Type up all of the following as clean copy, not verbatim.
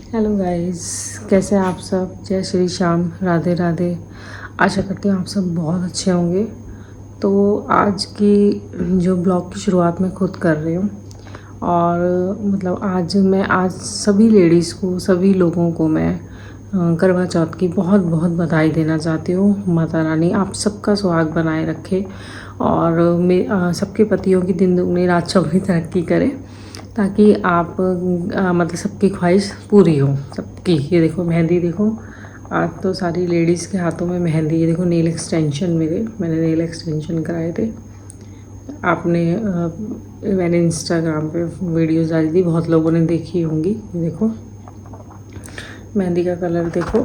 Hello guys, कैसे हैं आप सब। जय श्री श्याम, राधे राधे। आशा करती हूँ आप सब बहुत अच्छे होंगे। तो आज की जो ब्लॉग की शुरुआत मैं खुद कर रही हूँ और मतलब आज सभी लेडीज़ को, सभी लोगों को मैं करवा चौथ की बहुत बहुत बधाई देना चाहती हूँ। माता रानी आप सबका सुहाग बनाए रखे और सबके पतियों की दिन दुगनी रात चौगुनी तरक्की करे, ताकि आप मतलब सबकी ख्वाहिश पूरी हो सबकी। ये देखो मेहंदी, देखो आज तो सारी लेडीज़ के हाथों में मेहंदी। ये देखो नेल एक्सटेंशन मैंने नेल एक्सटेंशन कराए थे। मैंने इंस्टाग्राम पे वीडियोस डाली थी, बहुत लोगों ने देखी होंगी। ये देखो मेहंदी का कलर देखो,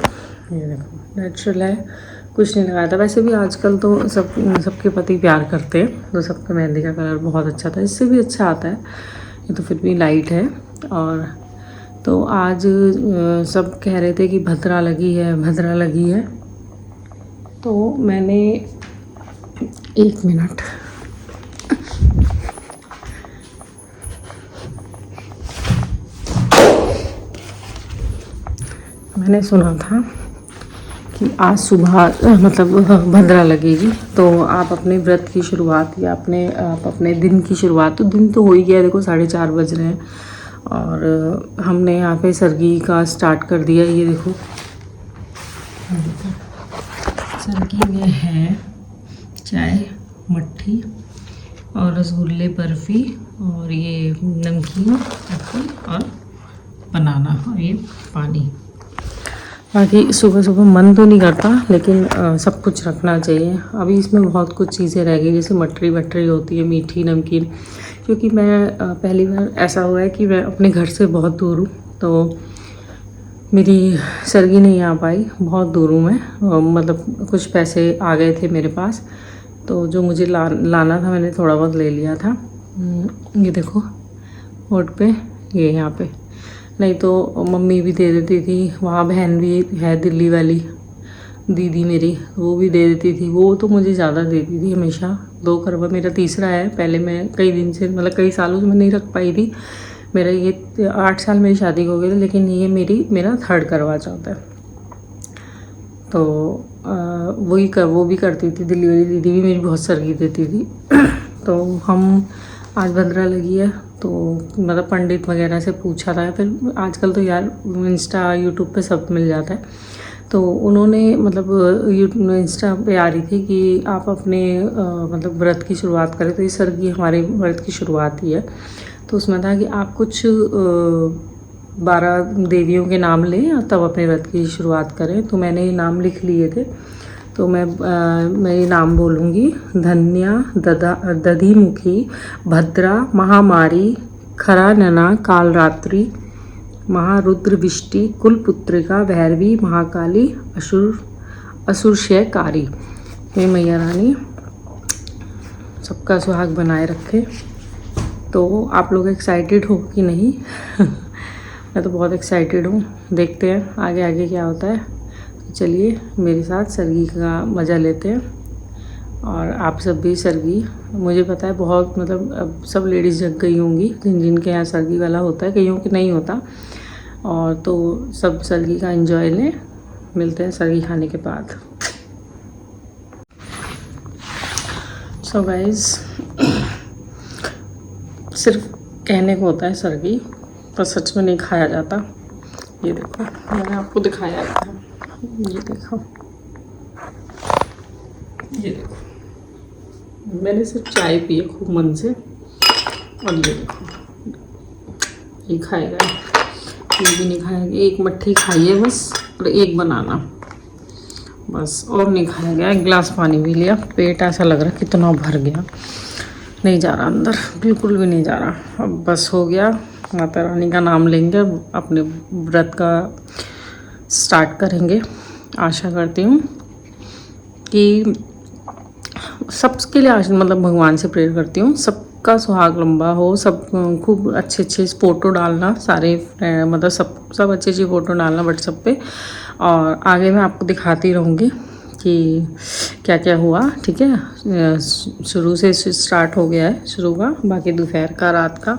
ये देखो नेचुरल है, कुछ नहीं लगाया था। वैसे भी आजकल तो सबके पति प्यार करते हैं, तो सबका मेहंदी का कलर बहुत अच्छा था, इससे भी अच्छा आता है। ये तो फिर भी लाइट है। और तो आज सब कह रहे थे कि भद्रा लगी है। तो मैंने 1 मिनट, मैंने सुना था कि आज सुबह मतलब भद्रा लगेगी, तो आप अपने व्रत की शुरुआत या आप अपने दिन की शुरुआत, तो दिन तो हो ही गया, देखो 4:30 बज रहे हैं और हमने यहाँ पे सरगी का स्टार्ट कर दिया। ये देखो सरगी में है चाय, मट्ठी और रसगुल्ले, बर्फ़ी और ये नमकीन और बनाना और ये पानी। बाकी सुबह सुबह मन तो नहीं करता, लेकिन सब कुछ रखना चाहिए। अभी इसमें बहुत कुछ चीज़ें रह गई, जैसे मटरी वटरी होती है, मीठी नमकीन। क्योंकि मैं पहली बार ऐसा हुआ है कि मैं अपने घर से बहुत दूर हूँ, तो मेरी सरगी नहीं आ पाई, बहुत दूर हूँ मैं। मतलब कुछ पैसे आ गए थे मेरे पास, तो जो मुझे लाना था मैंने थोड़ा बहुत ले लिया था। ये देखो होठ पे, ये यहाँ पे। नहीं तो मम्मी भी दे देती थी, वहाँ बहन भी है दिल्ली वाली दीदी मेरी, वो भी दे देती थी। वो तो मुझे ज़्यादा देती थी हमेशा। 2 करवा मेरा तीसरा है। पहले मैं कई दिन से, मतलब कई सालों से मैं नहीं रख पाई थी। मेरा ये 8 साल मेरी शादी को हो गए थे, लेकिन ये मेरा 3rd करवा चौथ है। तो वो भी करती थी, दिल्ली वाली दीदी भी मेरी बहुत सरगी देती थी। तो हम आज भद्रा लगी है, तो मतलब पंडित वगैरह से पूछा था। फिर आजकल तो यार इंस्टा यूट्यूब पे सब मिल जाता है, तो उन्होंने मतलब इंस्टा पे आ रही थी कि आप अपने मतलब व्रत की शुरुआत करें। तो ये सरगी हमारे व्रत की शुरुआत ही है। तो उसमें था कि आप कुछ 12 देवियों के नाम लें और तब अपने व्रत की शुरुआत करें। तो मैंने ये नाम लिख लिए थे, तो मैं ये नाम बोलूँगी। धन्या, दधिमुखी, भद्रा, महामारी, खरानना, कालरात्रि, महारुद्र, विष्टि, कुलपुत्रिका, भैरवी, महाकाली, असुरक्षयकारी। हे मैया रानी सबका सुहाग बनाए रखे। तो आप लोग एक्साइटेड हो कि नहीं? मैं तो बहुत एक्साइटेड हूँ। देखते हैं आगे आगे क्या होता है। तो चलिए मेरे साथ सरगी का मज़ा लेते हैं। और आप सब भी सरगी, मुझे पता है बहुत, मतलब अब सब लेडीज़ जग गई होंगी जिनके यहाँ सरगी वाला होता है, कईयों के नहीं होता। और तो सब सरगी का एंजॉय लें। मिलते हैं सरगी खाने के बाद। सो गाइस, सिर्फ कहने को होता है सरगी, पर सच में नहीं खाया जाता। ये देखो मैंने आपको दिखाया था, ये देखो मैंने सिर्फ चाय पी है खूब मन से। और ये देखो ये खाएगा, ये भी नहीं खाएगा। 1 मट्ठी खाई है बस, और 1 बनाना बस, और नहीं खाया गया। 1 गिलास पानी भी लिया। पेट ऐसा लग रहा है कितना भर गया, नहीं जा रहा अंदर, बिल्कुल भी नहीं जा रहा। अब बस हो गया। माता रानी का नाम लेंगे, अपने व्रत का स्टार्ट करेंगे। आशा करती हूँ कि सबके लिए मतलब भगवान से प्रेयर करती हूँ सबका सुहाग लंबा हो। सब खूब अच्छे फ़ोटो डालना, सारे मतलब सब अच्छी अच्छी फ़ोटो डालना व्हाट्सएप पे। और आगे मैं आपको दिखाती रहूँगी कि क्या क्या हुआ। ठीक है, शुरू से स्टार्ट हो गया है शुरू का, बाकी दोपहर का, रात का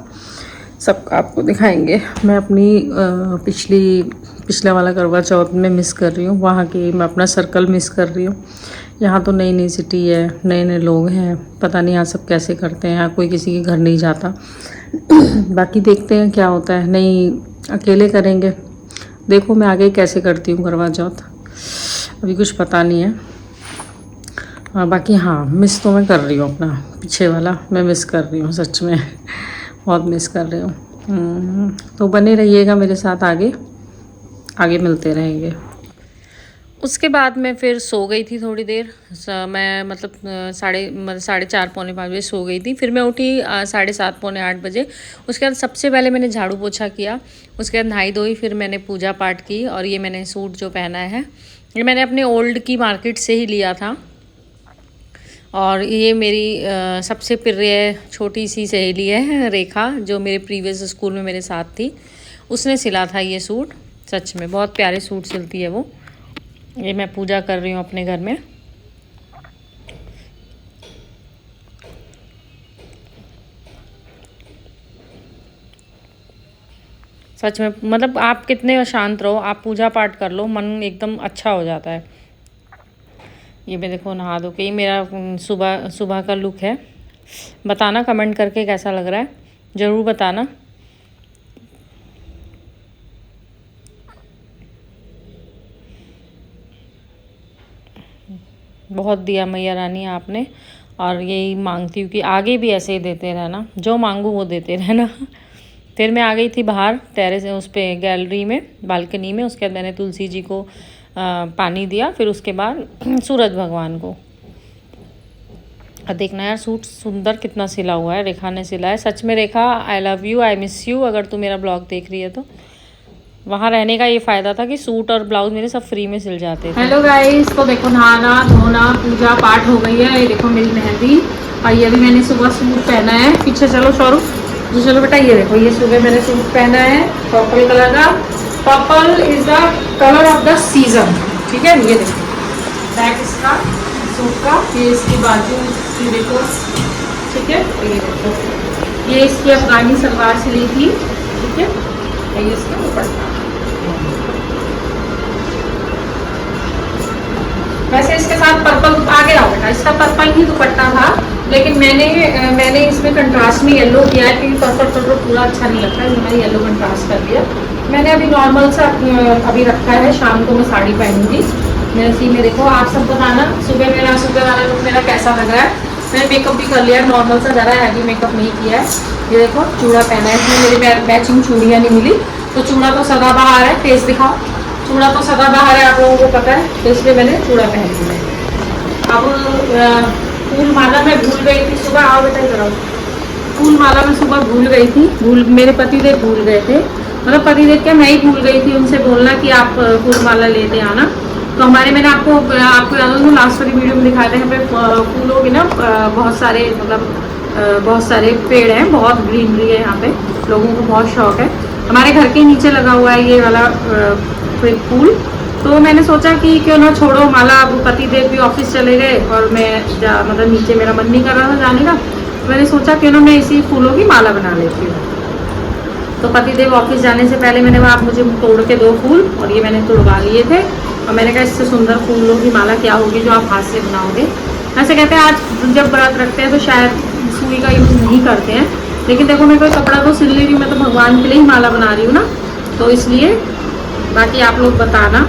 सब आपको दिखाएंगे। मैं अपनी पिछला वाला करवा चौथ में मिस कर रही हूँ, वहाँ की मैं अपना सर्कल मिस कर रही हूँ। यहाँ तो नई नई सिटी है, नए नए लोग हैं, पता नहीं यहाँ सब कैसे करते हैं, यहाँ कोई किसी के घर नहीं जाता। बाकी देखते हैं क्या होता है, नहीं अकेले करेंगे। देखो मैं आगे कैसे करती हूँ करवा चौथ, अभी कुछ पता नहीं है। बाकी हाँ, मिस तो मैं कर रही हूँ, अपना पीछे वाला मैं मिस कर रही हूँ, सच में बहुत मिस कर रही हूँ। तो बने रहिएगा मेरे साथ, आगे मिलते रहेंगे। उसके बाद मैं फिर सो गई थी थोड़ी देर। मैं मतलब 4:30 पौने 5 बजे सो गई थी। फिर मैं उठी 7:30 पौने 8 बजे। उसके बाद सबसे पहले मैंने झाड़ू पोछा किया, उसके बाद नहाई धोई, फिर मैंने पूजा पाठ की। और ये मैंने सूट जो पहना है ये मैंने अपने ओल्ड की मार्केट से ही लिया था। और ये मेरी सबसे प्रिय छोटी सी सहेली है रेखा, जो मेरे प्रीवियस स्कूल में मेरे साथ थी, उसने सिला था ये सूट। सच में बहुत प्यारे सूट सिलती है वो। ये मैं पूजा कर रही हूँ अपने घर में। सच में मतलब आप कितने अशांत रहो, आप पूजा पाठ कर लो, मन एकदम अच्छा हो जाता है। ये मैं देखो नहा धो के, ये मेरा सुबह का लुक है। बताना कमेंट करके कैसा लग रहा है, ज़रूर बताना। बहुत दिया मैया रानी आपने, और यही मांगती हूँ कि आगे भी ऐसे ही देते रहना, जो मांगू वो देते रहना। फिर मैं आ गई थी बाहर टेरेस, उस पे गैलरी में, बालकनी में। उसके बाद मैंने तुलसी जी को पानी दिया, फिर उसके बाद सूरज भगवान को। और देखना यार सूट सुंदर कितना सिला हुआ है, रेखा ने सिला है। सच में Rekha, I love you, I miss you. अगर तू मेरा ब्लॉग देख रही है तो वहाँ रहने का ये फ़ायदा था कि सूट और ब्लाउज मेरे सब फ्री में सिल जाते थे। हेलो गाइस, तो देखो नहाना धोना पूजा पाठ हो गई है। ये देखो मेरी मेहंदी, और ये भी मैंने सुबह सूट पहना है। पीछे चलो शौरू जी, चलो बेटा। ये देखो, ये सुबह मैंने सूट पहना है पर्पल कलर का। Purple is the colour of the season, ठीक है। ये देखो बैक इसका सूट का, ये इसकी बाजू की देखो, ठीक है। ये देखो, ये इसकी अफगानी सलवार सिली थी, ठीक है। ये इसका दुपट्टा, वैसे इसके साथ पर्पल, आगे आओ बेटा, इसका पर्पल ही दुपट्टा था, लेकिन मैंने इसमें कंट्रास्ट में येलो किया है, क्योंकि पर्पल पूरा अच्छा नहीं लगता है, मैंने येलो कंट्रास्ट कर दिया। मैंने अभी नॉर्मल सा अभी रखा है, शाम को मैं साड़ी पहनूंगी। मैं इसी में देखो, आप सब बताना सुबह वाला लुक मेरा कैसा लग रहा है। मैंने मेकअप भी कर लिया है नॉर्मल सा, ज़्यादा हैवी मेकअप नहीं किया है। ये देखो चूड़ा पहना है, इसमें मेरी मैचिंग चूड़ियाँ नहीं मिली, तो चूड़ा तो सदाबहार है। फेस दिखाओ, चूड़ा तो सदाबहार है, आप लोगों को पता है, तो इसलिए मैंने चूड़ा पहन लिया। अब फूल माला मैं भूल गई थी सुबह, आओ बेटा इधर आओ। फूल माला मैं सुबह भूल गई थी, मेरे पतिदेव भूल गए थे, मतलब पतिदेव क्या, मैं ही भूल गई थी उनसे बोलना कि आप फूल माला लेते आना। तो मैंने आपको याद हो लास्ट वाली वीडियो में दिखाया था, यहाँ पे फूलों के ना बहुत सारे, मतलब बहुत सारे पेड़ हैं, बहुत ग्रीनरी है यहाँ पे, लोगों को बहुत शौक है। हमारे घर के नीचे लगा हुआ है ये वाला फूल। तो मैंने सोचा कि क्यों ना छोड़ो माला, अब पतिदेव भी ऑफिस चले गए और मैं मतलब नीचे मेरा मन नहीं कर रहा था जाने का, तो मैंने सोचा क्यों ना मैं इसी फूलों की माला बना लेती हूँ। तो पतिदेव ऑफिस जाने से पहले मैंने आप मुझे तोड़ के 2 फूल, और ये मैंने तोड़वा लिए थे, और मैंने कहा इससे सुंदर फूलों की माला क्या होगी जो आप हाथ से बनाओगे। ऐसे कहते हैं आज जब व्रत रखते हैं तो शायद सुई का यूज़ नहीं करते हैं, लेकिन देखो मैं कोई कपड़ा तो सिल नहीं रही, मैं तो भगवान के लिए ही माला बना रही हूँ ना, तो इसलिए। बाकी आप लोग बताना,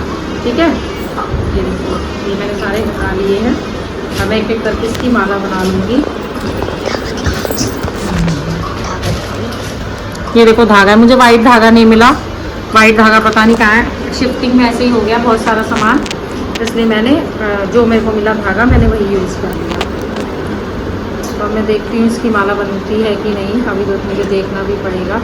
ठीक है। ये देखो, ये मैंने सारे बना लिए हैं, अब मैं एक एक करके इसकी माला बना लूँगी। ये देखो धागा है, मुझे वाइट धागा नहीं मिला, वाइट धागा पता नहीं कहाँ है, शिफ्टिंग में ऐसे ही हो गया बहुत सारा सामान, इसलिए मैंने जो मेरे को मिला धागा मैंने वही यूज़ कर लिया। तो मैं देखती हूँ इसकी माला बनती है कि नहीं, अभी तो मुझे देखना भी पड़ेगा।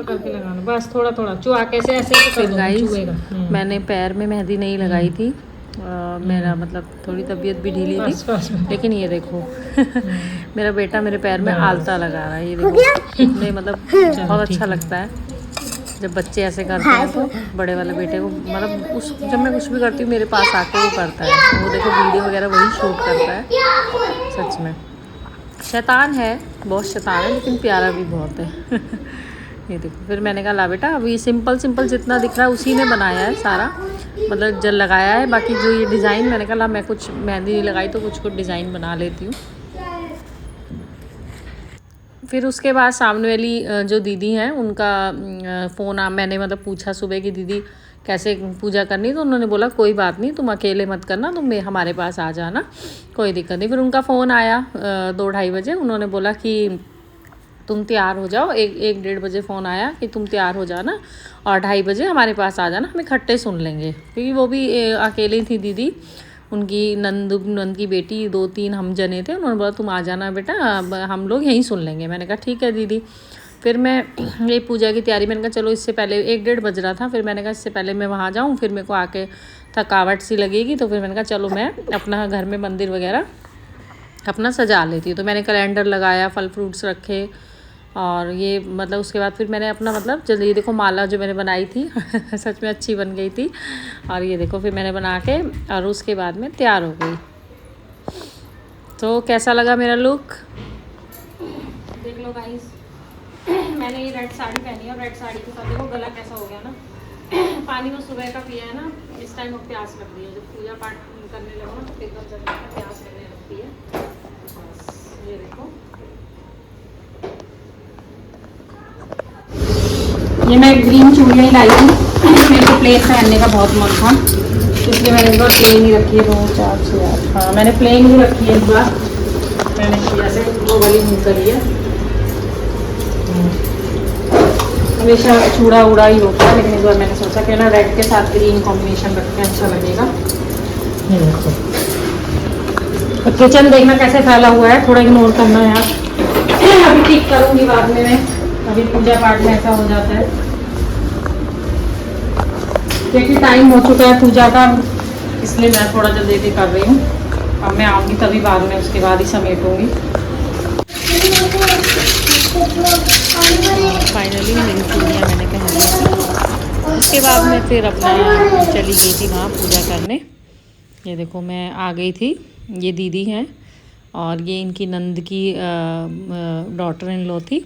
करके लगाना बस, थोड़ा थोड़ा चुआ कैसे ऐसे चुएगा। मैंने पैर में मेहंदी नहीं लगाई थी, मेरा मतलब थोड़ी तबीयत भी ढीली थी, लेकिन ये देखो मेरा बेटा मेरे पैर में आलता लगा रहा है, ये देखो कितने मतलब बहुत अच्छा लगता है। जब बच्चे ऐसे करते हैं तो बड़े वाले बेटे को मतलब उस जब मैं कुछ भी करती हूँ मेरे पास आके वो करता है, वो देखो वीडियो वगैरह वही शूट करता है। सच में शैतान है, बहुत शैतान है, लेकिन प्यारा भी बहुत है। ये देखो, फिर मैंने कहा ला बेटा अभी सिंपल सिंपल जितना दिख रहा है उसी ने बनाया है सारा, मतलब जल लगाया है, बाकी जो ये डिज़ाइन मैंने कहा ला मैं कुछ मेहंदी नहीं लगाई तो कुछ डिज़ाइन बना लेती हूँ। फिर उसके बाद सामने वाली जो दीदी हैं उनका फ़ोन मैंने मतलब पूछा सुबह कि दीदी कैसे पूजा करनी, तो उन्होंने बोला कोई बात नहीं तुम अकेले मत करना, तुम हमारे पास आ जाना, कोई दिक्कत नहीं। फिर उनका फ़ोन आया 2-2:30 बजे, उन्होंने बोला कि तुम तैयार हो जाओ, 1-1-1:30 बजे फ़ोन आया कि तुम तैयार हो जाना और 2:30 बजे हमारे पास आ जाना, हम इकट्ठे सुन लेंगे, क्योंकि वो भी अकेली थी दीदी, उनकी नंद की बेटी 2-3 हम जने थे। उन्होंने बोला तुम आ जाना बेटा, हम लोग यहीं सुन लेंगे। मैंने कहा ठीक है दीदी। फिर मैं ये पूजा की तैयारी, मैंने कहा चलो इससे पहले 1-1:30 बज रहा था, फिर मैंने कहा इससे पहले मैं वहाँ जाऊँ, फिर मेरे को आके थकावट सी लगेगी, तो फिर मैंने कहा चलो मैं अपना घर में मंदिर वगैरह अपना सजा लेती हूँ। तो मैंने कैलेंडर लगाया, फल फ्रूट्स रखे, और ये मतलब उसके बाद फिर मैंने अपना मतलब जल्दी, देखो माला जो मैंने बनाई थी सच में अच्छी बन गई थी, और ये देखो फिर मैंने बना के और उसके बाद में तैयार हो गई। तो कैसा लगा मेरा लुक देख लो गाइस। मैंने ये रेड साड़ी पहनी है, और रेड साड़ी के साथ देखो गला कैसा हो गया ना। पानी तो सुबह का पिया है ना, इस टाइम अब प्यास लग रही है, जब पूजा पाठ करने लगो ना तो एकदम से प्यास लगने लगती है। बस ये देखो, ये मैं ग्रीन चूड़ियाँ ही लाई थी, मेरे को प्लेन पहनने का बहुत मन था, इसलिए मैंने इस बार प्लेन ही रखी है। 2 4 6 8, हाँ मैंने प्लेन ही रखी है इस बार, मैंने ऐसे वो वाली नहीं करी है। हमेशा चूड़ा उड़ा ही होता है, लेकिन इस बार मैंने सोचा कि ना रेड के साथ ग्रीन कॉम्बिनेशन रख के अच्छा लगेगा। तो किचन देखना कैसे फैला हुआ है, थोड़ा इग्नोर करना यार, अभी ठीक करूँगी बाद में मैं, अभी पूजा पाठ में ऐसा हो जाता है, क्योंकि टाइम हो चुका है पूजा का, इसलिए मैं थोड़ा जल्दी कर रही हूँ। अब मैं आऊँगी तभी बाद में, उसके बाद ही समेटूँगी। फाइनली मेरी चूड़ियाँ मैंने पहन ली थी, उसके बाद मैं फिर अपना चली गई थी वहाँ पूजा करने। ये देखो मैं आ गई थी, ये दीदी हैं और ये इनकी नंद की डॉटर इन लॉ थी,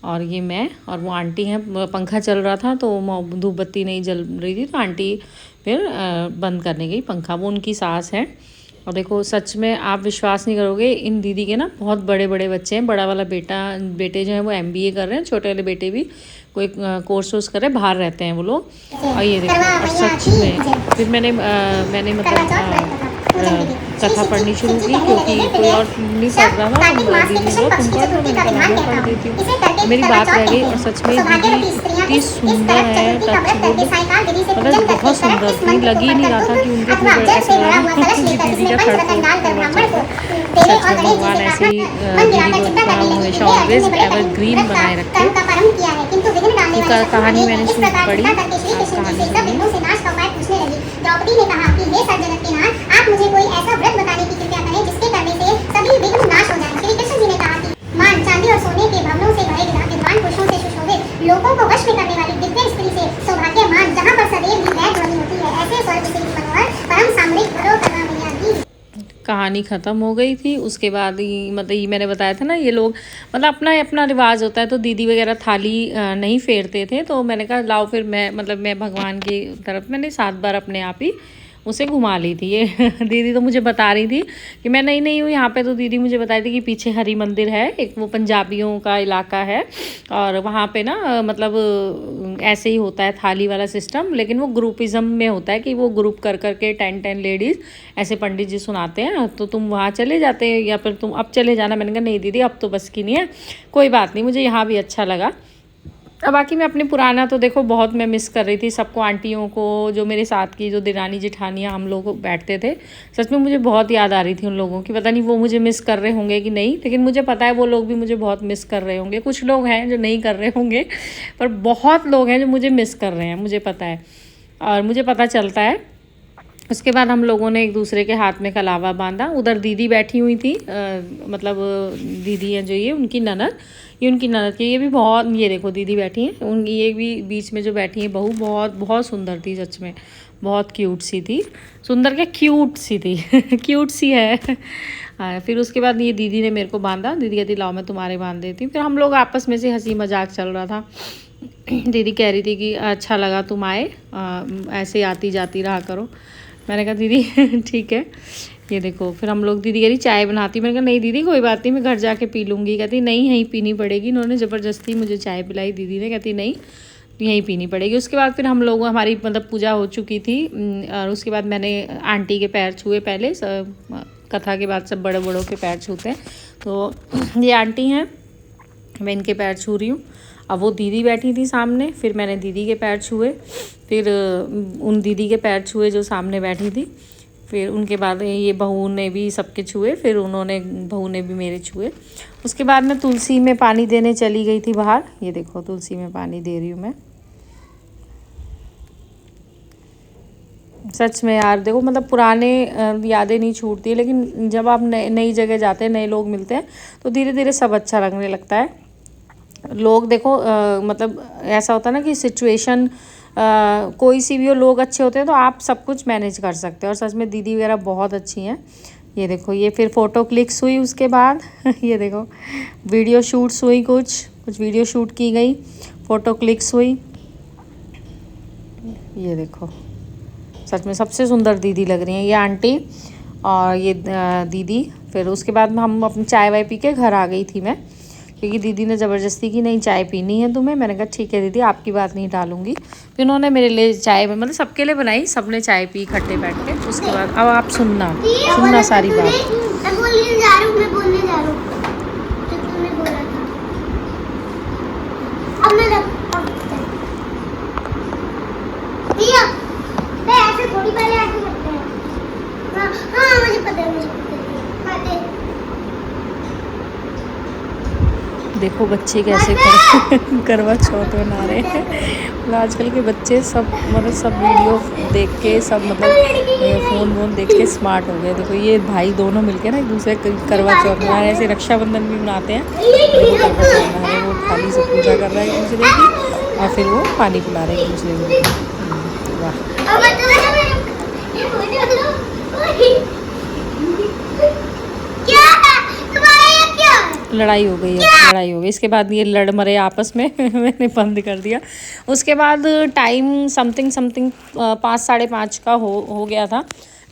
और ये मैं और वो आंटी हैं। पंखा चल रहा था तो धूप बत्ती नहीं जल रही थी, तो आंटी फिर बंद करने गई पंखा, वो उनकी सास है। और देखो सच में आप विश्वास नहीं करोगे, इन दीदी के ना बहुत बड़े बड़े बच्चे हैं। बड़ा वाला बेटे जो है वो MBA कर रहे हैं, छोटे वाले बेटे भी कोई कोर्स वोर्स कर रहे हैं, बाहर रहते हैं वो लोग। और ये देखो, और सच में फिर मैंने मतलब कथा पढ़नी शुरू की, क्योंकि कोई और नहीं पढ़ रहा था, दीदी ने बोला तुम पढ़ लो, मैंने कहा मैं पढ़ देती हूँ। मेरी बात रह गई, और सच में दीदी इतनी सुंदर है, टच वुड मतलब बहुत सुंदर थी, लग ही नहीं रहा था कि उनके इतने बड़े ऐसे लग रहा था कि दीदी का थर्ड फ्लोर। सच में भगवान ऐसी दीदी को हमेशा ऑलवेज एवरग्रीन बनाए रखे। ये कहानी मैंने पढ़ी, कहानी सुनी। द्रौपदी ने कहा कि हे सज्जनों के नाथ, आप मुझे कोई ऐसा व्रत बताने की कृपा करें जिसके करने से सभी विघ्न नाश हो जाएं। श्री कृष्ण जी ने कहा कि मान चांदी और सोने के भवनों से भरे विद्वान पुरुषों से सुशोभित, लोगों को वश में करने वाली दिव्य स्त्री से सौभाग्यमान, जहां पर सदैव ही बैठ ध्वनि होती है, ऐसे स्वर्ग से मनोहर परम सामरिक घरों करना मैया दी। कहानी ख़त्म हो गई थी। उसके बाद ही मतलब ये मैंने बताया था ना, ये लोग मतलब अपना अपना रिवाज होता है, तो दीदी वगैरह थाली नहीं फेरते थे, तो मैंने कहा लाओ फिर मैं भगवान की तरफ मैंने 7 बार अपने आप ही उसे घुमा ली थी। ये दीदी तो मुझे बता रही थी कि मैं नई नहीं हूँ यहाँ पे, तो दीदी मुझे बताई थी कि पीछे हरि मंदिर है, एक वो पंजाबियों का इलाका है, और वहाँ पे ना मतलब ऐसे ही होता है थाली वाला सिस्टम, लेकिन वो ग्रुपिज़म में होता है कि वो ग्रुप कर करके 10 लेडीज़ ऐसे पंडित जी सुनाते हैं, तो तुम वहाँ चले जाते हैं या फिर तुम अब चले जाना। मैंने कहा नहीं दीदी अब तो बस की नहीं है, कोई बात नहीं, मुझे यहाँ भी अच्छा लगा। अब बाकी मैं अपने पुराना तो देखो बहुत मैं मिस कर रही थी सबको, आंटियों को, जो मेरे साथ की जो दिरानी जेठानियाँ हम लोग बैठते थे, सच में मुझे बहुत याद आ रही थी उन लोगों की। पता नहीं वो मुझे मिस कर रहे होंगे कि नहीं, लेकिन मुझे पता है वो लोग भी मुझे बहुत मिस कर रहे होंगे। कुछ लोग हैं जो नहीं कर रहे होंगे, पर बहुत लोग हैं जो मुझे मिस कर रहे हैं, मुझे पता है। और मुझे पता चलता है उसके बाद हम लोगों ने एक दूसरे के हाथ में कलावा बांधा। उधर दीदी बैठी हुई थी, मतलब दीदी हैं जो ये उनकी ननद, ये उनकी ननद की, ये भी बहुत, ये देखो दीदी बैठी हैं उन, ये भी बीच में जो बैठी है बहू, बहुत बहुत सुंदर थी सच में, बहुत क्यूट सी थी, सुंदर क्या क्यूट सी थी क्यूट सी है। फिर उसके बाद ये दीदी ने मेरे को बांधा, दीदी कहती लाओ मैं तुम्हारे बांध देती हूँ। फिर हम लोग आपस में से हंसी मजाक चल रहा था। दीदी कह रही थी कि अच्छा लगा तुम आए, ऐसे आती जाती रहा करो। मैंने कहा दीदी ठीक है। ये देखो फिर हम लोग, दीदी कह रही चाय बनाती, मैंने कहा नहीं दीदी कोई बात नहीं, मैं घर जाके पी लूँगी। कहती नहीं यहीं पीनी पड़ेगी। इन्होंने ज़बरदस्ती मुझे चाय पिलाई दीदी ने, कहती नहीं यहीं पीनी पड़ेगी। उसके बाद फिर हम लोग, हमारी मतलब पूजा हो चुकी थी, और उसके बाद मैंने आंटी के पैर छुए पहले, कथा के बाद सब बड़े बड़ों के पैर छूते हैं। तो ये आंटी हैं, मैं इनके पैर छू रही हूँ। अब वो दीदी बैठी थी सामने, फिर मैंने दीदी के पैर छुए, फिर उन दीदी के पैर छुए जो सामने बैठी थी, फिर उनके बाद ये बहू ने भी सबके छुए, फिर उन्होंने, बहू ने भी मेरे छुए। उसके बाद मैं तुलसी में पानी देने चली गई थी बाहर। ये देखो तुलसी में पानी दे रही हूँ मैं। सच में यार देखो, मतलब पुराने यादें नहीं छूटती, लेकिन जब आप नई जगह जाते हैं, नए लोग मिलते हैं, तो धीरे धीरे सब अच्छा लगने लगता है। लोग देखो मतलब ऐसा होता है ना कि सिचुएशन कोई सी भी हो, लोग अच्छे होते हैं तो आप सब कुछ मैनेज कर सकते हो। और सच में दीदी वगैरह बहुत अच्छी हैं। ये देखो ये फिर फ़ोटो क्लिक्स हुई उसके बाद ये देखो वीडियो शूट्स हुई, कुछ वीडियो शूट की गई, फ़ोटो क्लिक्स हुई। ये देखो सच में सबसे सुंदर दीदी लग रही हैं ये आंटी और ये दीदी। फिर उसके बाद हम अपनी चाय वाय पी के घर आ गई थी मैं, क्योंकि दीदी ने ज़बरदस्ती की नहीं चाय पीनी है तुम्हें। मैंने कहा ठीक है दीदी आपकी बात नहीं टालूंगी। फिर उन्होंने मेरे लिए चाय, मतलब सबके लिए बनाई, सबने चाय पी इकट्ठे बैठ के। उसके बाद अब आप सुनना सारी बात। देखो बच्चे कैसे करवा चौथ मना रहे हैं। मतलब आजकल के बच्चे सब, मतलब सब वीडियो देख के, सब मतलब फ़ोन वोन देख के स्मार्ट हो गए। देखो ये भाई दोनों मिलके ना एक दूसरे करवा चौथ मना रहे हैं। ऐसे रक्षाबंधन भी मनाते हैं, देखो करवा चौथ मना रहे हैं। वो थाली से पूजा कर रहा है एक दूसरे की, और फिर वो पानी पिला रहे हैं एक दूसरे को। वाह लड़ाई हो गई है, लड़ाई हो गई। इसके बाद ये लड़ मरे आपस में मैंने बंद कर दिया। उसके बाद टाइम समथिंग 5 साढ़े 5 का हो गया था।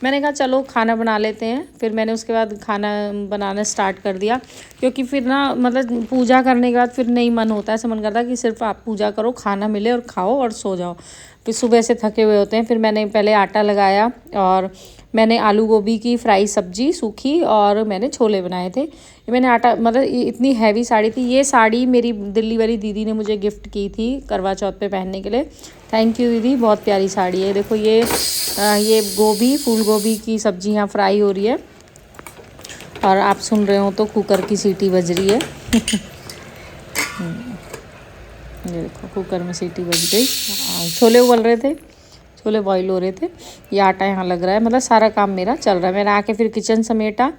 मैंने कहा चलो खाना बना लेते हैं। फिर मैंने उसके बाद खाना बनाना स्टार्ट कर दिया, क्योंकि फिर ना मतलब पूजा करने के बाद फिर नहीं मन होता, ऐसा मन करता कि सिर्फ आप पूजा करो, खाना मिले और खाओ और सो जाओ। फिर सुबह से थके हुए होते हैं। फिर मैंने पहले आटा लगाया, और मैंने आलू गोभी की फ्राई सब्जी सूखी, और मैंने छोले बनाए थे। ये मैंने आटा, मतलब इतनी हैवी साड़ी थी। ये साड़ी मेरी दिल्ली वाली दीदी ने मुझे गिफ्ट की थी करवा चौथ पे पहनने के लिए। थैंक यू दीदी, बहुत प्यारी साड़ी है। देखो ये गोभी, फूल गोभी की सब्जी यहाँ फ्राई हो रही है, और आप सुन रहे हो तो कुकर की सीटी बज रही है ये देखो कुकर में सीटी बज गई। छोले उबल रहे थे, छोले बॉईल हो रहे थे। ये आटा यहाँ लग रहा है, मतलब सारा काम मेरा चल रहा है। मैंने आके फिर किचन समेटा,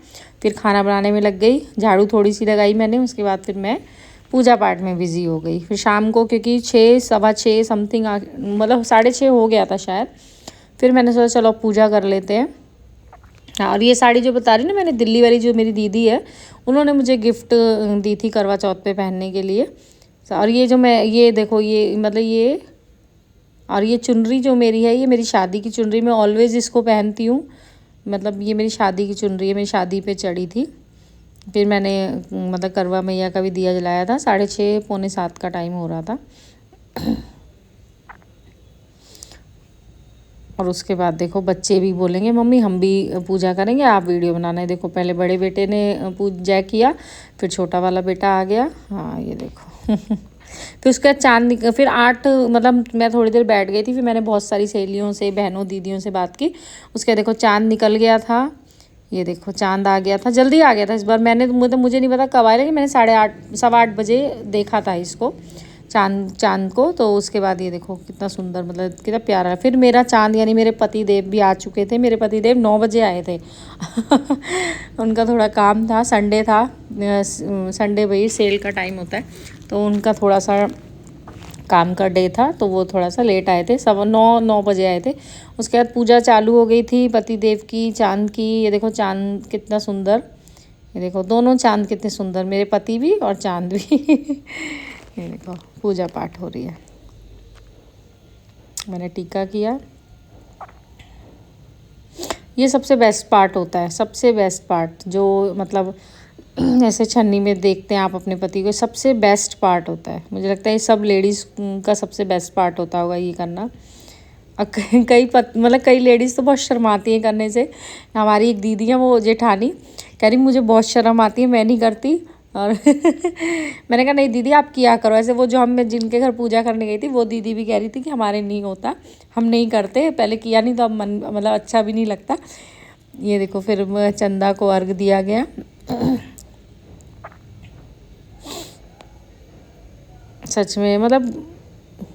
फिर खाना बनाने में लग गई, झाड़ू थोड़ी सी लगाई मैंने। उसके बाद फिर मैं पूजा पाठ में बिज़ी हो गई। फिर शाम को, क्योंकि 6 सवा 6 समथिंग, मतलब 6:30 हो गया था शायद, फिर मैंने सोचा चलो पूजा कर लेते हैं। और ये साड़ी जो बता रही ना मैंने, दिल्ली वाली जो मेरी दीदी है, उन्होंने मुझे गिफ्ट दी थी करवा चौथ पे पहनने के लिए। और ये जो मैं, ये देखो ये मतलब ये, और ये चुनरी जो मेरी है, ये मेरी शादी की चुनरी, मैं ऑलवेज़ इसको पहनती हूँ। मतलब ये मेरी शादी की चुनरी है, मेरी शादी पे चढ़ी थी। फिर मैंने मतलब करवा मैया का भी दिया जलाया था। 6:30 पौने 7 का टाइम हो रहा था। और उसके बाद देखो बच्चे भी बोलेंगे मम्मी हम भी पूजा करेंगे, आप वीडियो बनाना है। देखो पहले बड़े बेटे ने पूजा किया, फिर छोटा वाला बेटा आ गया। हाँ ये देखो फिर उसका चाँद फिर 8, मतलब मैं थोड़ी देर बैठ गई थी। फिर मैंने बहुत सारी सहेलियों से, बहनों, दीदियों से बात की। उसके देखो चाँद निकल गया था। ये देखो चाँद आ गया था, जल्दी आ गया था इस बार। मैंने मुझे नहीं पता कब आया, लेकिन मैंने 8:30 सवा 8 बजे देखा था इसको। चांद को। तो उसके बाद ये देखो कितना सुंदर, मतलब कितना प्यारा। फिर मेरा चांद यानी मेरे पति देव भी आ चुके थे। मेरे पति देव 9 बजे आए थे उनका थोड़ा काम था, संडे था, संडे वही सेल का टाइम होता है, तो उनका थोड़ा सा काम का डे था, तो वो थोड़ा सा लेट आए थे, 9 बजे आए थे। उसके बाद पूजा चालू हो गई थी पति देव की, चांद की। ये देखो चांद कितना सुंदर, ये देखो दोनों चांद कितने सुंदर, मेरे पति भी और चांद भी ये देखो पूजा पाठ हो रही है। मैंने टीका किया। ये सबसे बेस्ट पार्ट होता है, सबसे बेस्ट पार्ट, जो मतलब ऐसे छन्नी में देखते हैं आप अपने पति को, सबसे बेस्ट पार्ट होता है। मुझे लगता है ये सब लेडीज़ का सबसे बेस्ट पार्ट होता होगा ये करना। मतलब कई लेडीज़ तो बहुत शर्माती हैं करने से। हमारी एक दीदी है, वो जेठानी, कह रही मुझे बहुत शर्म आती है, मैं नहीं करती। और मैंने कहा नहीं दीदी आप किया करो ऐसे। वो जो हम जिनके घर पूजा करने गई थी, वो दीदी भी कह रही थी कि हमारे नहीं होता, हम नहीं करते, पहले किया नहीं तो अब मन मतलब अच्छा भी नहीं लगता। ये देखो फिर चंदा को अर्घ दिया गया। सच में मतलब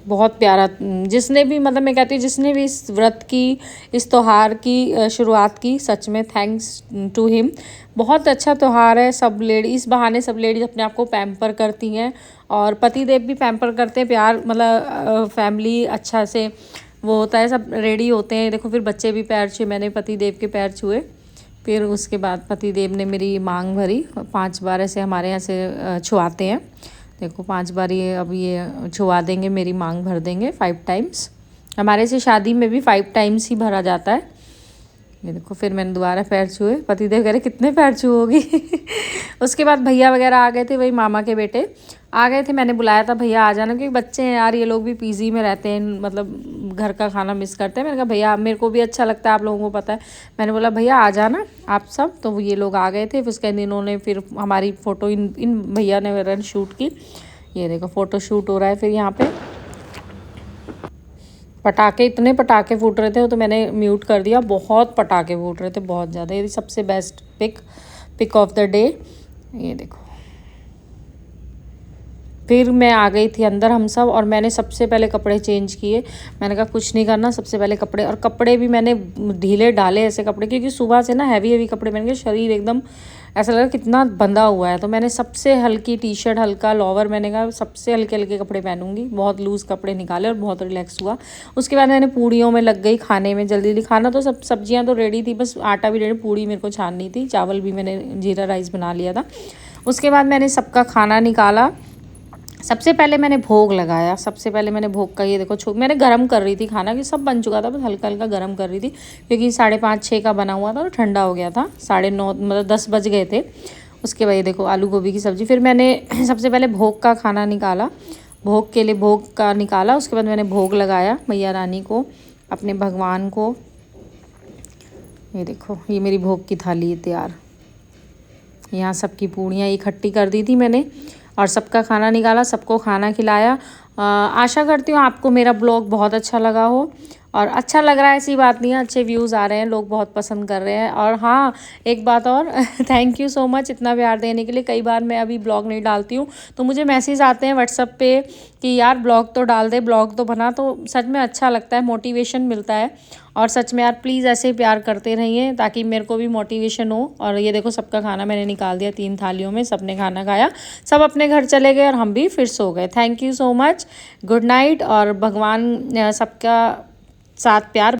बहुत प्यारा। जिसने भी मतलब मैं कहती हूँ जिसने भी इस व्रत की, इस त्यौहार की शुरुआत की, सच में थैंक्स टू हिम। बहुत अच्छा त्यौहार है। सब लेडी इस बहाने सब लेडीज़ अपने आप को पैम्पर करती हैं, और पति देव भी पैम्पर करते हैं, प्यार मतलब फैमिली अच्छा से वो होता है, सब रेडी होते हैं। देखो फिर बच्चे भी पैर छुए, मैंने पति देव के पैर छुए। फिर उसके बाद पति देव ने मेरी मांग भरी, 5 बार ऐसे हमारे यहाँ से छुआते हैं। देखो 5 बार ये अब ये छुआ देंगे, मेरी मांग भर देंगे 5 टाइम्स। हमारे से शादी में भी 5 टाइम्स ही भरा जाता है। ये देखो फिर मैंने दोबारा पैर छुए। पतिदेव कह रहे कितने पैर छुओगी उसके बाद भैया वगैरह आ गए थे, वही मामा के बेटे आ गए थे। मैंने बुलाया था भैया आ जाना, क्योंकि बच्चे हैं यार, ये लोग भी पीजी में रहते हैं, मतलब घर का खाना मिस करते हैं। मैंने कहा भैया मेरे को भी अच्छा लगता है, आप लोगों को पता है। मैंने बोला भैया आ जाना आप सब। तो ये लोग आ गए थे। फिर उसके बाद इन्होंने फिर हमारी फ़ोटो इन भैया ने वगैरह शूट की। ये देखो फ़ोटो शूट हो रहा है। फिर यहाँ पे पटाखे, इतने पटाखे फूट रहे थे, तो मैंने म्यूट कर दिया। बहुत पटाखे फूट रहे थे, बहुत ज़्यादा। ये सबसे best pick of the day. ये देखो फिर मैं आ गई थी अंदर, हम सब, और मैंने सबसे पहले कपड़े चेंज किए। मैंने कहा कुछ नहीं करना, सबसे पहले कपड़े, और कपड़े भी मैंने ढीले डाले ऐसे कपड़े, क्योंकि सुबह से ना हैवी कपड़े पहन के शरीर एकदम ऐसा लगा कितना बंधा हुआ है। तो मैंने सबसे हल्की टी शर्ट, हल्का लोवर, मैंने कहा सबसे हल्के हल्के कपड़े पहनूंगी। बहुत लूज़ कपड़े निकाले और बहुत रिलैक्स हुआ। उसके बाद मैंने पूड़ियों में लग गई खाने में, जल्दी जल्दी खाना तो सब सब्जियां तो रेडी थी, बस आटा भी रेडी, पूड़ी मेरे को छाननी थी, चावल भी मैंने जीरा राइस बना लिया था। उसके बाद मैंने सबका खाना निकाला। सबसे पहले मैंने भोग लगाया। सबसे पहले मैंने भोग का, ये देखो मैंने गरम कर रही थी खाना, कि सब बन चुका था, बस हल्का हल्का गरम कर रही थी, क्योंकि 5:30-6 का बना हुआ था और ठंडा हो गया था। 9:30 मतलब 10 बज गए थे। उसके बाद ये देखो आलू गोभी की सब्ज़ी। फिर मैंने सबसे पहले भोग का खाना निकाला, भोग के लिए भोग का निकाला। उसके बाद मैंने भोग लगाया मैया रानी को, अपने भगवान को। ये देखो ये मेरी भोग की थाली है तैयार। यहाँ सबकी पूड़ियाँ इकट्ठी कर दी थी मैंने, और सबका खाना निकाला, सबको खाना खिलाया। आशा करती हूँ आपको मेरा ब्लॉग बहुत अच्छा लगा हो, और अच्छा लग रहा है ऐसी बात नहीं है, अच्छे व्यूज़ आ रहे हैं, लोग बहुत पसंद कर रहे हैं। और हाँ एक बात और थैंक यू सो मच इतना प्यार देने के लिए। कई बार मैं अभी ब्लॉग नहीं डालती हूँ, तो मुझे मैसेज आते हैं व्हाट्सएप पे कि यार ब्लॉग तो डाल दे, ब्लॉग तो बना, तो सच में अच्छा लगता है, मोटिवेशन मिलता है। और सच में यार प्लीज़ ऐसे ही प्यार करते रहिए, ताकि मेरे को भी मोटिवेशन हो। और ये देखो सबका खाना मैंने निकाल दिया 3 थालियों में, सबने खाना खाया, सब अपने घर चले गए और हम भी फिर सो गए। Thank you so much, good night, और भगवान सबका साथ प्यार